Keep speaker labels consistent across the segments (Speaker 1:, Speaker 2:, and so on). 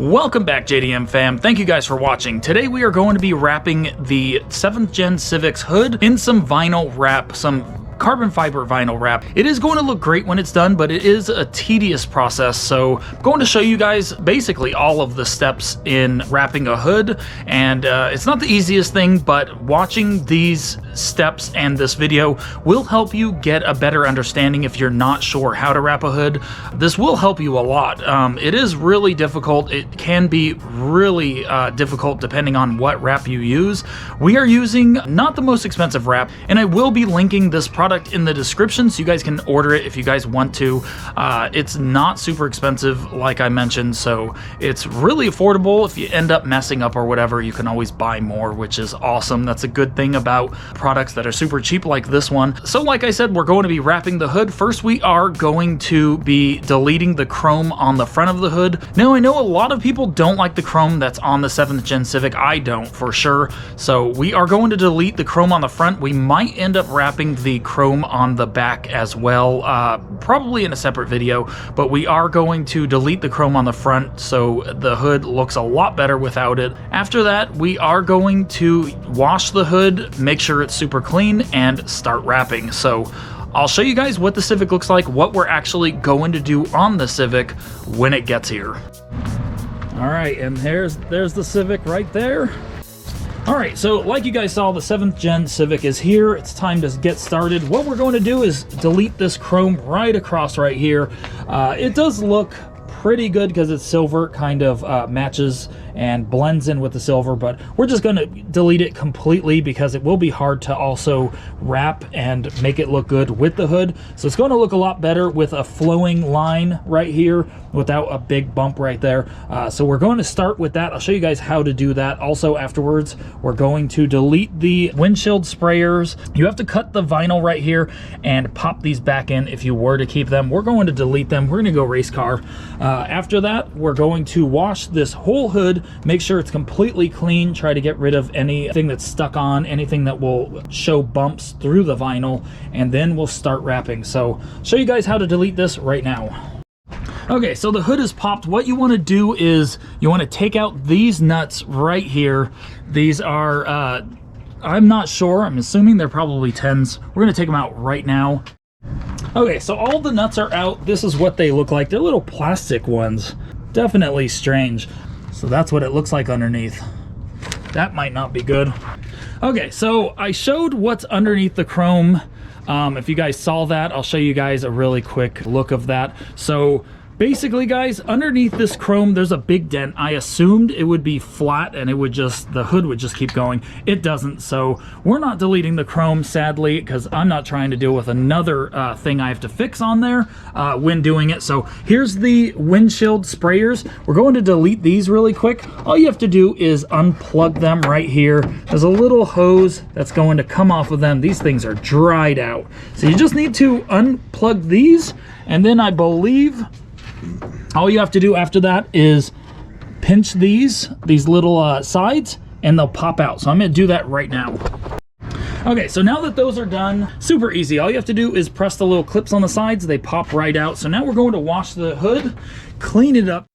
Speaker 1: Welcome back, JDM fam. Thank you guys for watching. Today we are going to be wrapping the 7th Gen Civic's hood in some vinyl wrap, some carbon fiber vinyl wrap. It is going to look great when it's done, but it is a tedious process, so I'm going to show you guys basically all of the steps in wrapping a hood, and it's not the easiest thing, but watching these steps and this video will help you get a better understanding if you're not sure how to wrap a hood. This will help you a lot. It is really difficult. It can be really difficult depending on what wrap you use. We are using not the most expensive wrap, and I will be linking this product in the description so you guys can order it if you guys want to. It's not super expensive like I mentioned, so it's really affordable. If you end up messing up or whatever, you can always buy more, which is awesome. That's a good thing about products that are super cheap like this one. So like I said, we're going to be wrapping the hood. First, we are going to be deleting the chrome on the front of the hood. Now, I know a lot of people don't like the chrome that's on the 7th Gen Civic. I don't, for sure. So we are going to delete the chrome on the front. We might end up wrapping the chrome on the back as well, probably in a separate video, but we are going to delete the chrome on the front so the hood looks a lot better without it. After that, we are going to wash the hood, make sure it's super clean, and start wrapping. So I'll show you guys what the Civic looks like, what we're actually going to do on the Civic when it gets here. All right, and there's the Civic right there. All right, so like you guys saw, the 7th Gen Civic is here. It's time to get started. What we're going to do is delete this chrome right across right here. It does look pretty good because it's silver, kind of matches and blends in with the silver, but we're just going to delete it completely because it will be hard to also wrap and make it look good with the hood. So it's going to look a lot better with a flowing line right here without a big bump right there. So we're going to start with that. I'll show you guys how to do that. Also afterwards, we're going to delete the windshield sprayers. You have to cut the vinyl right here and pop these back in if you were to keep them. We're going to delete them. We're going to go race car. After that, we're going to wash this whole hood, make sure it's completely clean, try to get rid of anything that's stuck on, anything that will show bumps through the vinyl, and then we'll start wrapping. So show you guys how to delete this right now. Okay, so the hood is popped. What you want to do is you want to take out these nuts right here. These are, I'm not sure, I'm assuming they're probably 10s. We're going to take them out right now. Okay, so all the nuts are out. This is what they look like. They're little plastic ones. Definitely strange. So that's what it looks like underneath. That might not be good. Okay, so I showed what's underneath the chrome. If you guys saw that, I'll show you guys a really quick look of that. So basically, guys, underneath this chrome, there's a big dent. I assumed it would be flat and it would just, the hood would just keep going. It doesn't, so we're not deleting the chrome, sadly, because I'm not trying to deal with another thing I have to fix on there when doing it. So here's the windshield sprayers. We're going to delete these really quick. All you have to do is unplug them right here. There's a little hose that's going to come off of them. These things are dried out. So you just need to unplug these, and then I believe all you have to do after that is pinch these little sides, and they'll pop out. So I'm going to do that right now. Okay, so now that those are done, super easy. All you have to do is press the little clips on the sides. They pop right out. So now we're going to wash the hood, clean it up.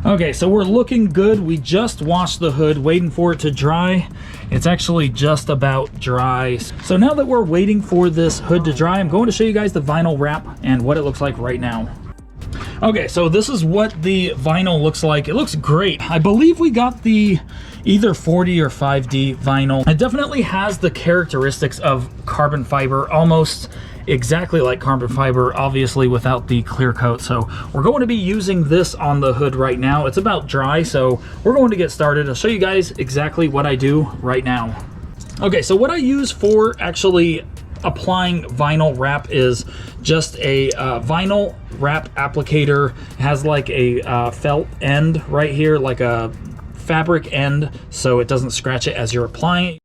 Speaker 1: Okay, so we're looking good. We just washed the hood, waiting for it to dry. It's actually just about dry. So now that we're waiting for this hood to dry, I'm going to show you guys the vinyl wrap and what it looks like right now. Okay, so this is what the vinyl looks like. It looks great. I believe we got the either 40 or 5D vinyl. It definitely has the characteristics of carbon fiber, almost exactly like carbon fiber, obviously without the clear coat. So we're going to be using this on the hood right now. It's about dry, so we're going to get started. I'll show you guys exactly what I do right now. Okay, so what I use for actually applying vinyl wrap is just a vinyl wrap applicator. It has like a felt end right here, like a fabric end, so it doesn't scratch it as you're applying it.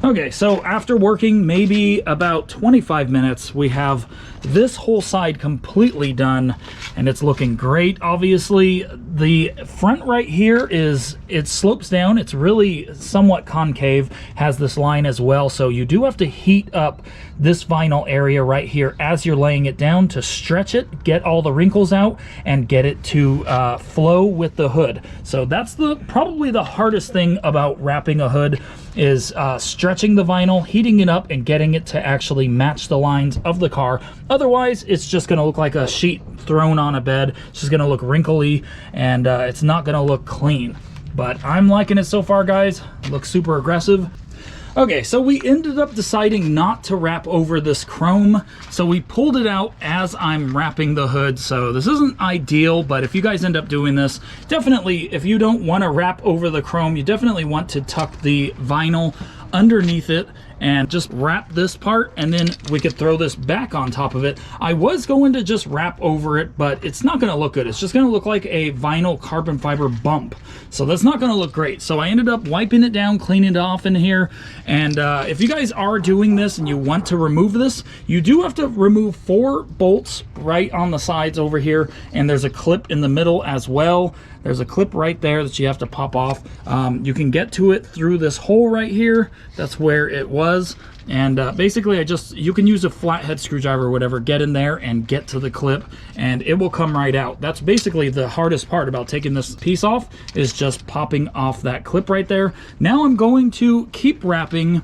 Speaker 1: Okay, so after working maybe about 25 minutes, we have this whole side completely done, and it's looking great. Obviously, the front right here it slopes down. It's really somewhat concave, has this line as well, so you do have to heat up this vinyl area right here as you're laying it down to stretch it, get all the wrinkles out, and get it to flow with the hood. So that's probably the hardest thing about wrapping a hood, is stretching the vinyl, heating it up, and getting it to actually match the lines of the car. Otherwise, it's just going to look like a sheet thrown on a bed. It's just going to look wrinkly, and it's not going to look clean. But I'm liking it so far, guys. It looks super aggressive. Okay, so we ended up deciding not to wrap over this chrome, so we pulled it out as I'm wrapping the hood. So this isn't ideal, but if you guys end up doing this, definitely, if you don't want to wrap over the chrome, you definitely want to tuck the vinyl underneath it and just wrap this part, and then we could throw this back on top of it. I was going to just wrap over it, but it's not going to look good. It's just going to look like a vinyl carbon fiber bump, so that's not going to look great. So I ended up wiping it down, cleaning it off in here, and if you guys are doing this and you want to remove this, you do have to remove 4 bolts right on the sides over here, and there's a clip in the middle as well. There's a clip right there that you have to pop off. You can get to it through this hole right here. That's where it was. And basically, you can use a flathead screwdriver or whatever, get in there and get to the clip, and it will come right out. That's basically the hardest part about taking this piece off, is just popping off that clip right there. Now I'm going to keep wrapping,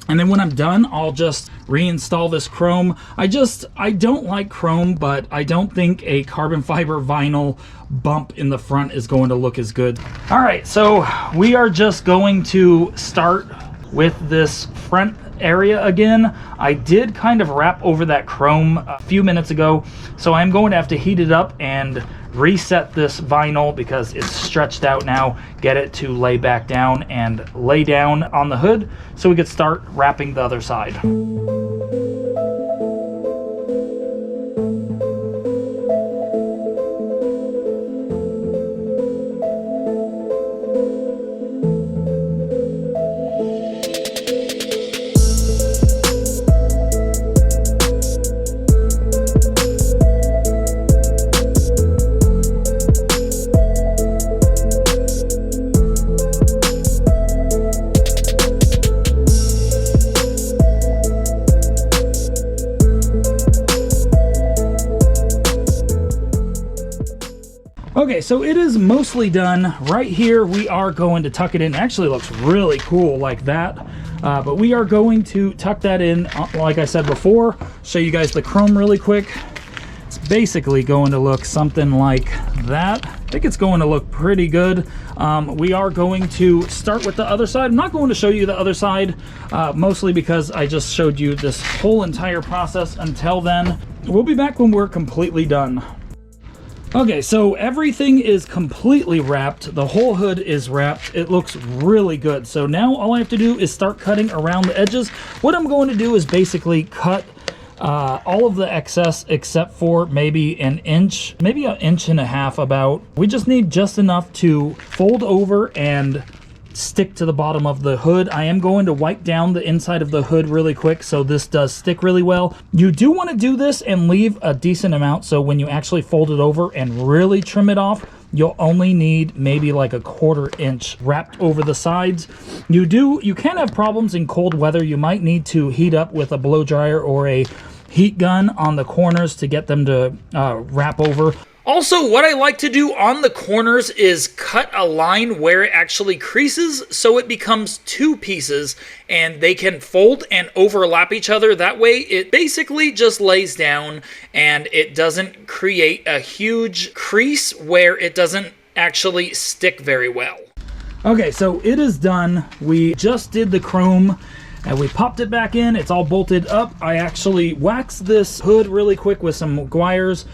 Speaker 1: and then when I'm done, I'll just reinstall this chrome. I don't like chrome, but I don't think a carbon fiber vinyl bump in the front is going to look as good. All right, so we are just going to start with this front area again. I did kind of wrap over that chrome a few minutes ago, so I'm going to have to heat it up and reset this vinyl because it's stretched out now, get it to lay back down and lay down on the hood so we could start wrapping the other side. Okay, so it is mostly done. Right here, we are going to tuck it in. It actually looks really cool like that. But we are going to tuck that in, like I said before. Show you guys the chrome really quick. It's basically going to look something like that. I think it's going to look pretty good. We are going to start with the other side. I'm not going to show you the other side, mostly because I just showed you this whole entire process until then. We'll be back when we're completely done. Okay, so everything is completely wrapped. The whole hood is wrapped. It looks really good. So now all I have to do is start cutting around the edges. What I'm going to do is basically cut all of the excess except for maybe an inch, maybe an inch and a half about. We just need just enough to fold over and stick to the bottom of the hood. I am going to wipe down the inside of the hood really quick so this does stick really well. You do want to do this and leave a decent amount, so when you actually fold it over and really trim it off, you'll only need maybe like a 1/4 inch wrapped over the sides. You can have problems in cold weather. You might need to heat up with a blow dryer or a heat gun on the corners to get them to wrap over. Also, what I like to do on the corners is cut a line where it actually creases so it becomes 2 pieces and they can fold and overlap each other. That way it basically just lays down and it doesn't create a huge crease where it doesn't actually stick very well. Okay, so it is done. We just did the chrome and we popped it back in. It's all bolted up. I actually waxed this hood really quick with some Meguiar's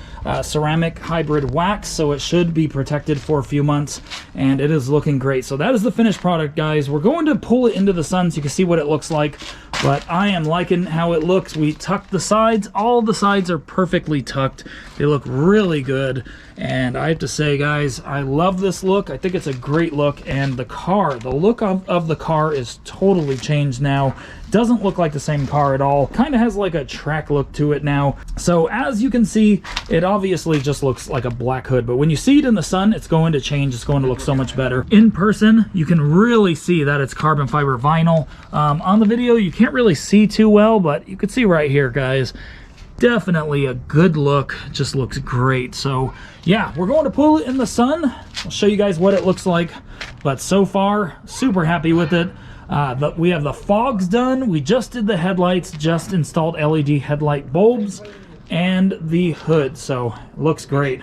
Speaker 1: ceramic hybrid wax, so it should be protected for a few months, and it is looking great. So that is the finished product, guys. We're going to pull it into the sun so you can see what it looks like But I am liking how it looks. We tucked the sides. All the sides are perfectly tucked. They look really good. And I have to say, guys, I love this look. I think it's a great look. And the car, the look of the car is totally changed now. Doesn't look like the same car at all. Kind of has like a track look to it now. So as you can see, it obviously just looks like a black hood. But when you see it in the sun, it's going to change. It's going to look so much better. In person, you can really see that it's carbon fiber vinyl. On the video, you can't really see too well, but you can see right here, guys. Definitely a good look. Just looks great. So yeah, we're going to pull it in the sun. I'll show you guys what it looks like. But so far, super happy with it. We have the fogs done. We just did the headlights, just installed LED headlight bulbs and the hood. So looks great.